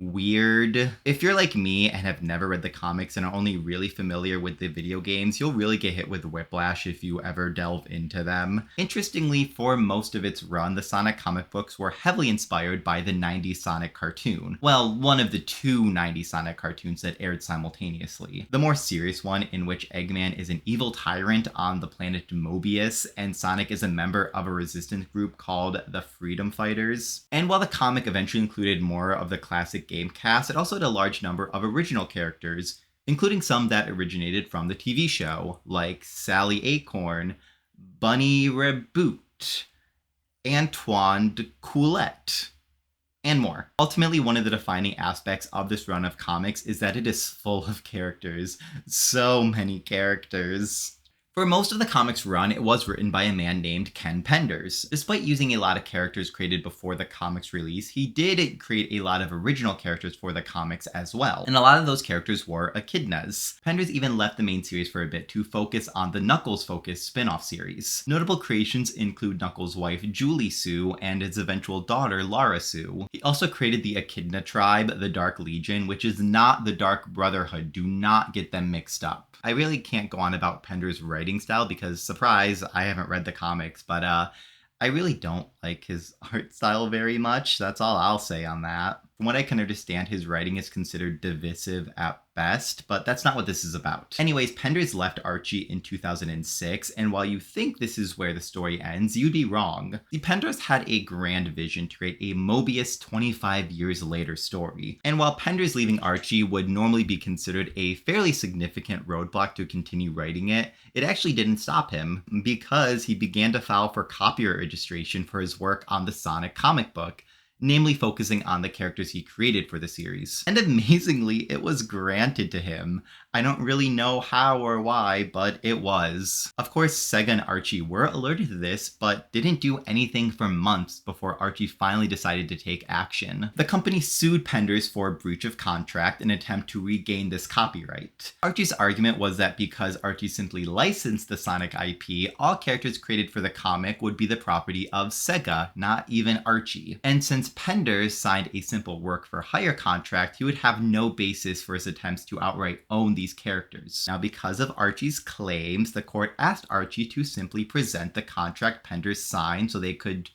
weird. If you're like me and have never read the comics and are only really familiar with the video games, you'll really get hit with whiplash if you ever delve into them. Interestingly, for most of its run, the Sonic comic books were heavily inspired by the 90s Sonic cartoon. Well, one of the two 90s Sonic cartoons that aired simultaneously. The more serious one, in which Eggman is an evil tyrant on the planet Mobius, and Sonic is a member of a resistance group called the Freedom Fighters. And while the comic eventually included more of the classic game cast, it also had a large number of original characters, including some that originated from the TV show, like Sally Acorn, Bunny Reboot, Antoine de Coulette, and more. Ultimately, one of the defining aspects of this run of comics is that it is full of characters. So many characters. For most of the comics run, it was written by a man named Ken Penders. Despite using a lot of characters created before the comics release, he did create a lot of original characters for the comics as well. And a lot of those characters were echidnas. Penders even left the main series for a bit to focus on the Knuckles-focused spin-off series. Notable creations include Knuckles' wife Julie Sue and his eventual daughter Lara Sue. He also created the Echidna tribe, the Dark Legion, which is not the Dark Brotherhood. Do not get them mixed up. I really can't go on about Penders' writing style because, surprise, I haven't read the comics, but I really don't like his art style very much. That's all I'll say on that. From what I can understand, his writing is considered divisive at best, but that's not what this is about. Anyways, Penders left Archie in 2006, and while you think this is where the story ends, you'd be wrong. The Penders had a grand vision to create a Mobius 25 years later story. And while Penders leaving Archie would normally be considered a fairly significant roadblock to continue writing it, it actually didn't stop him, because he began to file for copyright registration for his work on the Sonic comic book, namely focusing on the characters he created for the series. And amazingly, it was granted to him. I don't really know how or why, but it was. Of course, Sega and Archie were alerted to this, but didn't do anything for months before Archie finally decided to take action. The company sued Penders for breach of contract in an attempt to regain this copyright. Archie's argument was that because Archie simply licensed the Sonic IP, all characters created for the comic would be the property of Sega, not even Archie. And since Penders signed a simple work-for-hire contract, he would have no basis for his attempts to outright own these characters. Now, because of Archie's claims, the court asked Archie to simply present the contract Penders signed so they could,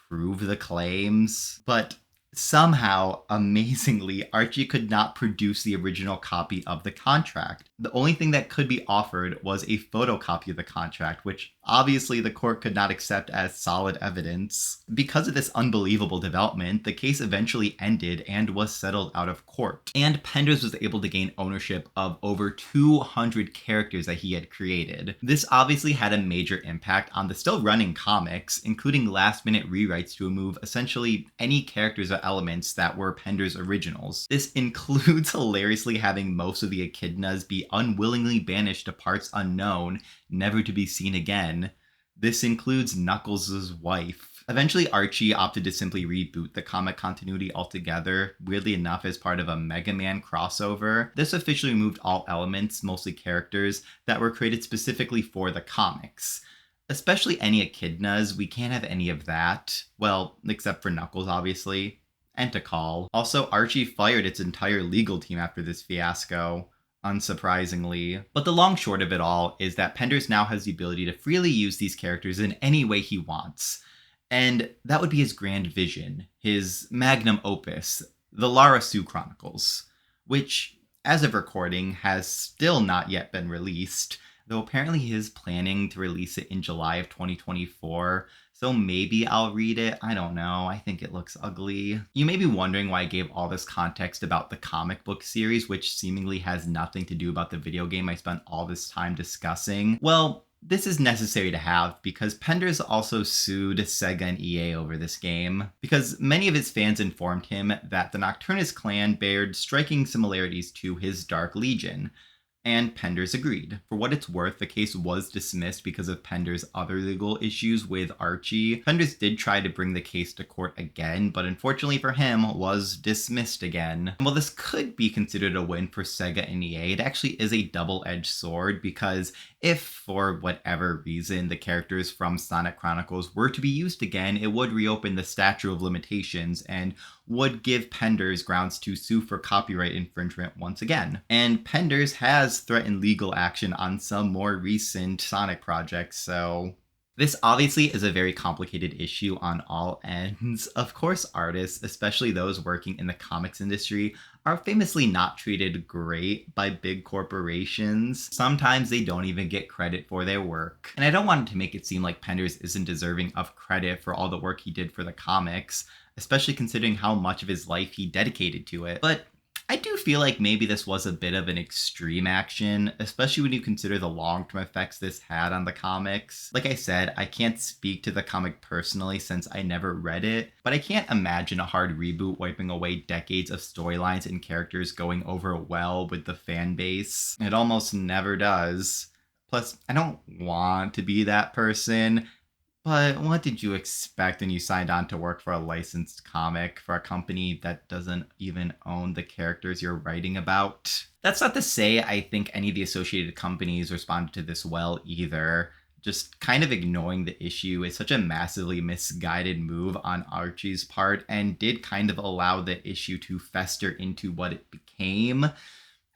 prove the claims. But somehow, amazingly, Archie could not produce the original copy of the contract. The only thing that could be offered was a photocopy of the contract, which obviously the court could not accept as solid evidence. Because of this unbelievable development, the case eventually ended and was settled out of court. And Penders was able to gain ownership of over 200 characters that he had created. This obviously had a major impact on the still running comics, including last-minute rewrites to remove essentially any characters or elements that were Penders' originals. This includes hilariously having most of the echidnas be unwillingly banished to parts unknown, never to be seen again. This includes Knuckles' wife. Eventually, Archie opted to simply reboot the comic continuity altogether, weirdly enough as part of a Mega Man crossover. This officially removed all elements, mostly characters, that were created specifically for the comics. Especially any echidnas, we can't have any of that. Well, except for Knuckles, obviously. And Tikal. Also, Archie fired its entire legal team after this fiasco. unsurprisingly. But the long short of it all is that Penders now has the ability to freely use these characters in any way he wants. And that would be his grand vision, his magnum opus, the Lara Sue Chronicles, which, as of recording, has still not yet been released, though apparently he is planning to release it in July of 2024, so maybe I'll read it. I don't know. I think it looks ugly. You may be wondering why I gave all this context about the comic book series, which seemingly has nothing to do about the video game I spent all this time discussing. Well, this is necessary to have because Penders also sued Sega and EA over this game, because many of his fans informed him that the Nocturnus clan bared striking similarities to his Dark Legion, and Penders agreed. For what it's worth, the case was dismissed because of Penders' other legal issues with Archie. Penders did try to bring the case to court again, but unfortunately for him, was dismissed again. And while this could be considered a win for Sega and EA, it actually is a double-edged sword, because if, for whatever reason, the characters from Sonic Chronicles were to be used again, it would reopen the statute of limitations and would give Penders grounds to sue for copyright infringement once again. And Penders has threatened legal action on some more recent Sonic projects, so this obviously is a very complicated issue on all ends. Of course, artists, especially those working in the comics industry, are famously not treated great by big corporations. Sometimes they don't even get credit for their work. And I don't want to make it seem like Penders isn't deserving of credit for all the work he did for the comics, especially considering how much of his life he dedicated to it. But I do feel like maybe this was a bit of an extreme action, especially when you consider the long-term effects this had on the comics. Like I said, I can't speak to the comic personally since I never read it, but I can't imagine a hard reboot wiping away decades of storylines and characters going over well with the fan base. It almost never does. Plus, I don't want to be that person. But what did you expect when you signed on to work for a licensed comic for a company that doesn't even own the characters you're writing about? That's not to say I think any of the associated companies responded to this well either. Just kind of ignoring the issue is such a massively misguided move on Archie's part, and did kind of allow the issue to fester into what it became.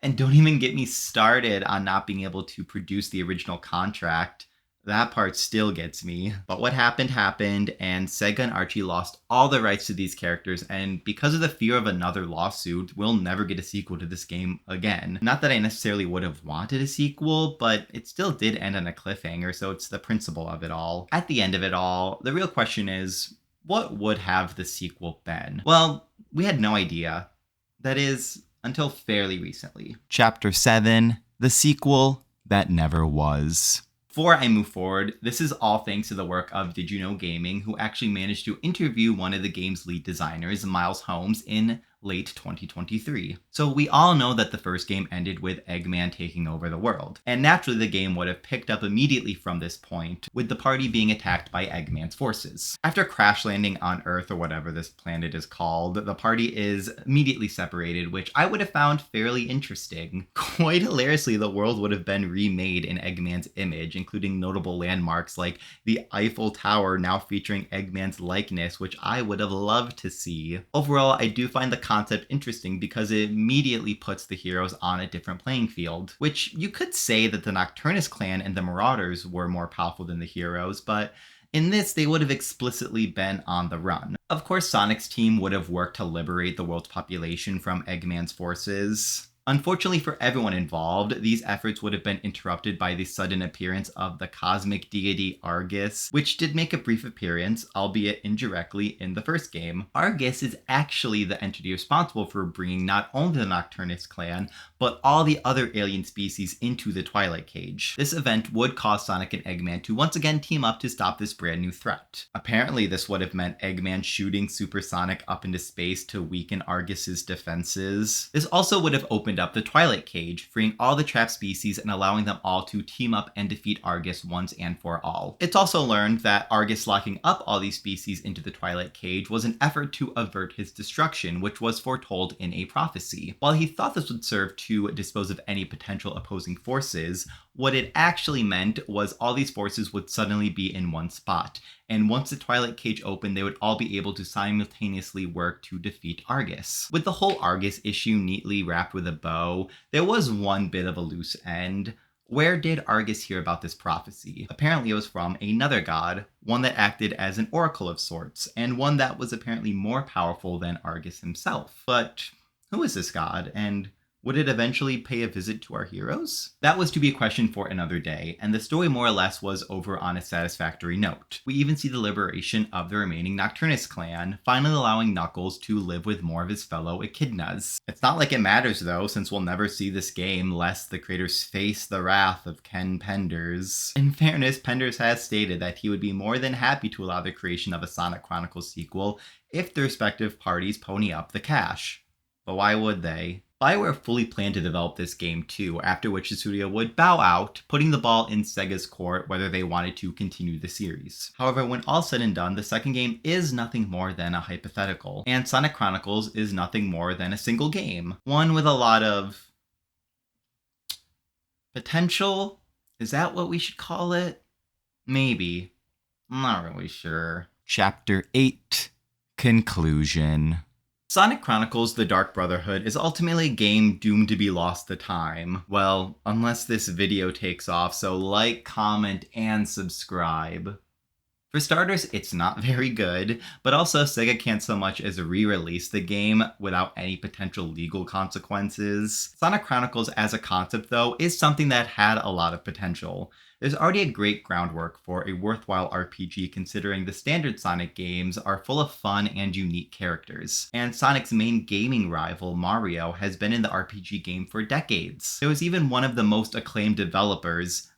And don't even get me started on not being able to produce the original contract. That part still gets me. But what happened happened, and Sega and Archie lost all the rights to these characters, and because of the fear of another lawsuit, we'll never get a sequel to this game again. Not that I necessarily would have wanted a sequel, but it still did end on a cliffhanger, so it's the principle of it all. At the end of it all, the real question is, what would have the sequel been? Well, we had no idea. That is, until fairly recently. Chapter 7, the sequel that never was. Before I move forward, this is all thanks to the work of Did You Know Gaming, who actually managed to interview one of the game's lead designers, Miles Holmes, in late 2023. So we all know that the first game ended with Eggman taking over the world, and naturally the game would have picked up immediately from this point, with the party being attacked by Eggman's forces. After crash landing on Earth, or whatever this planet is called, the party is immediately separated, which I would have found fairly interesting. Quite hilariously, the world would have been remade in Eggman's image, including notable landmarks like the Eiffel Tower now featuring Eggman's likeness, which I would have loved to see. Overall, I do find the concept interesting because it immediately puts the heroes on a different playing field, which you could say that the Nocturnus clan and the Marauders were more powerful than the heroes, but in this, they would have explicitly been on the run. Of course, Sonic's team would have worked to liberate the world's population from Eggman's forces. Unfortunately for everyone involved, these efforts would have been interrupted by the sudden appearance of the cosmic deity Argus, which did make a brief appearance, albeit indirectly, in the first game. Argus is actually the entity responsible for bringing not only the Nocturnus clan, but all the other alien species into the Twilight Cage. This event would cause Sonic and Eggman to once again team up to stop this brand new threat. Apparently, this would have meant Eggman shooting Super Sonic up into space to weaken Argus's defenses. This also would have opened up the Twilight Cage, freeing all the trapped species and allowing them all to team up and defeat Argus once and for all. It's also learned that Argus locking up all these species into the Twilight Cage was an effort to avert his destruction, which was foretold in a prophecy. While he thought this would serve to dispose of any potential opposing forces, what it actually meant was all these forces would suddenly be in one spot, and once the Twilight Cage opened, they would all be able to simultaneously work to defeat Argus. With the whole Argus issue neatly wrapped with a bow though, there was one bit of a loose end. Where did Argus hear about this prophecy? Apparently it was from another god, one that acted as an oracle of sorts, and one that was apparently more powerful than Argus himself. But who is this god, and would it eventually pay a visit to our heroes? That was to be a question for another day, and the story more or less was over on a satisfactory note. We even see the liberation of the remaining Nocturnus clan, finally allowing Knuckles to live with more of his fellow echidnas. It's not like it matters though, since we'll never see this game lest the creators face the wrath of Ken Penders. In fairness, Penders has stated that he would be more than happy to allow the creation of a Sonic Chronicles sequel if the respective parties pony up the cash. But why would they? BioWare fully planned to develop this game too, after which the studio would bow out, putting the ball in Sega's court whether they wanted to continue the series. However, when all said and done, the second game is nothing more than a hypothetical, and Sonic Chronicles is nothing more than a single game. One with a lot of potential? Is that what we should call it? Maybe. I'm not really sure. Chapter 8. Conclusion. Sonic Chronicles The Dark Brotherhood is ultimately a game doomed to be lost to time. Well, unless this video takes off, so like, comment, and subscribe. For starters, it's not very good, but also Sega can't so much as re-release the game without any potential legal consequences. Sonic Chronicles as a concept, though, is something that had a lot of potential. There's already a great groundwork for a worthwhile RPG considering the standard Sonic games are full of fun and unique characters. And Sonic's main gaming rival, Mario, has been in the RPG game for decades. There was even one of the most acclaimed developers,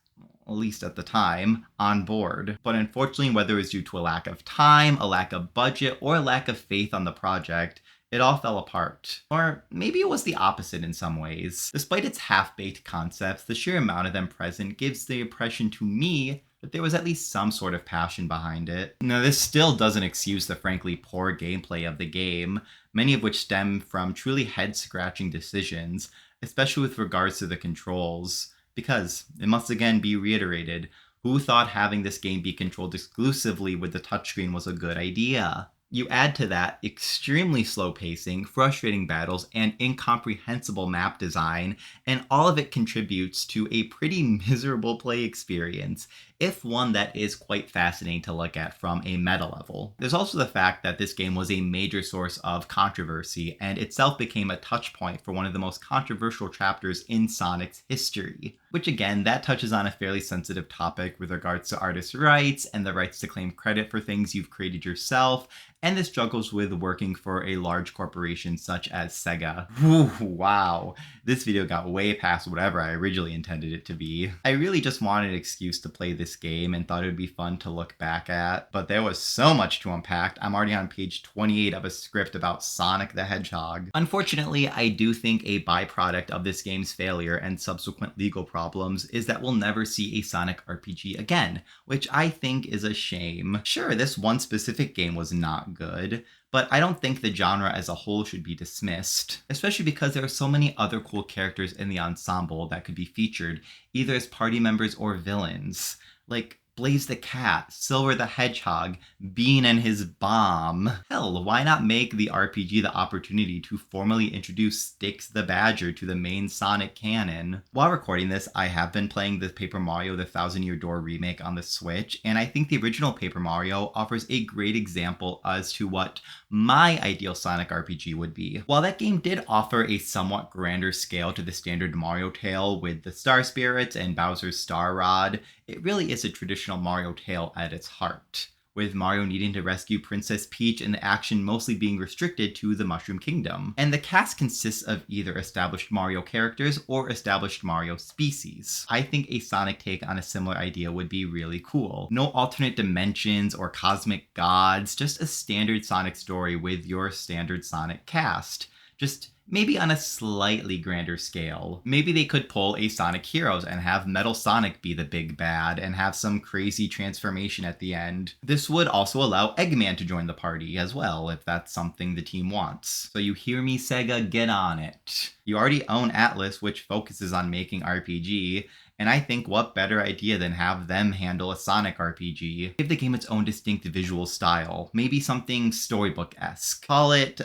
at least at the time, on board. But unfortunately, whether it was due to a lack of time, a lack of budget, or a lack of faith on the project, it all fell apart. Or maybe it was the opposite in some ways. Despite its half-baked concepts, the sheer amount of them present gives the impression to me that there was at least some sort of passion behind it. Now, this still doesn't excuse the frankly poor gameplay of the game, many of which stem from truly head-scratching decisions, especially with regards to the controls. Because, it must again be reiterated, who thought having this game be controlled exclusively with the touchscreen was a good idea? You add to that extremely slow pacing, frustrating battles, and incomprehensible map design, and all of it contributes to a pretty miserable play experience, if one that is quite fascinating to look at from a meta level. There's also the fact that this game was a major source of controversy, and itself became a touch point for one of the most controversial chapters in Sonic's history. Which again, that touches on a fairly sensitive topic with regards to artists' rights and the rights to claim credit for things you've created yourself, and the struggles with working for a large corporation such as Sega. Whew, wow, this video got way past whatever I originally intended it to be. I really just wanted an excuse to play this game and thought it would be fun to look back at, but there was so much to unpack. I'm already on page 28 of a script about Sonic the Hedgehog. Unfortunately, I do think a byproduct of this game's failure and subsequent legal problems is that we'll never see a Sonic RPG again, which I think is a shame. Sure, this one specific game was not good, but I don't think the genre as a whole should be dismissed, especially because there are so many other cool characters in the ensemble that could be featured, either as party members or villains. Like Blaze the Cat, Silver the Hedgehog, Bean and his bomb. Hell, why not make the RPG the opportunity to formally introduce Styx the Badger to the main Sonic canon? While recording this, I have been playing the Paper Mario The Thousand Year Door remake on the Switch, and I think the original Paper Mario offers a great example as to what my ideal Sonic RPG would be. While that game did offer a somewhat grander scale to the standard Mario tale with the Star Spirits and Bowser's Star Rod, it really is a traditional Mario tale at its heart, with Mario needing to rescue Princess Peach and the action mostly being restricted to the Mushroom Kingdom. And the cast consists of either established Mario characters or established Mario species. I think a Sonic take on a similar idea would be really cool. No alternate dimensions or cosmic gods, just a standard Sonic story with your standard Sonic cast. Just maybe on a slightly grander scale. Maybe they could pull a Sonic Heroes and have Metal Sonic be the big bad and have some crazy transformation at the end. This would also allow Eggman to join the party as well, if that's something the team wants. So you hear me, Sega? Get on it. You already own Atlas, which focuses on making RPG, and I think what better idea than have them handle a Sonic RPG. Give the game its own distinct visual style, maybe something storybook-esque. Call it,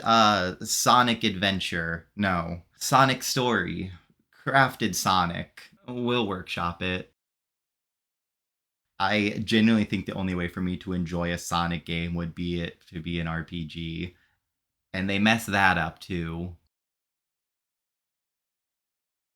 Sonic Adventure. No, Sonic Story, Crafted Sonic. We'll workshop it. I genuinely think the only way for me to enjoy a Sonic game would be it to be an RPG. And they mess that up too.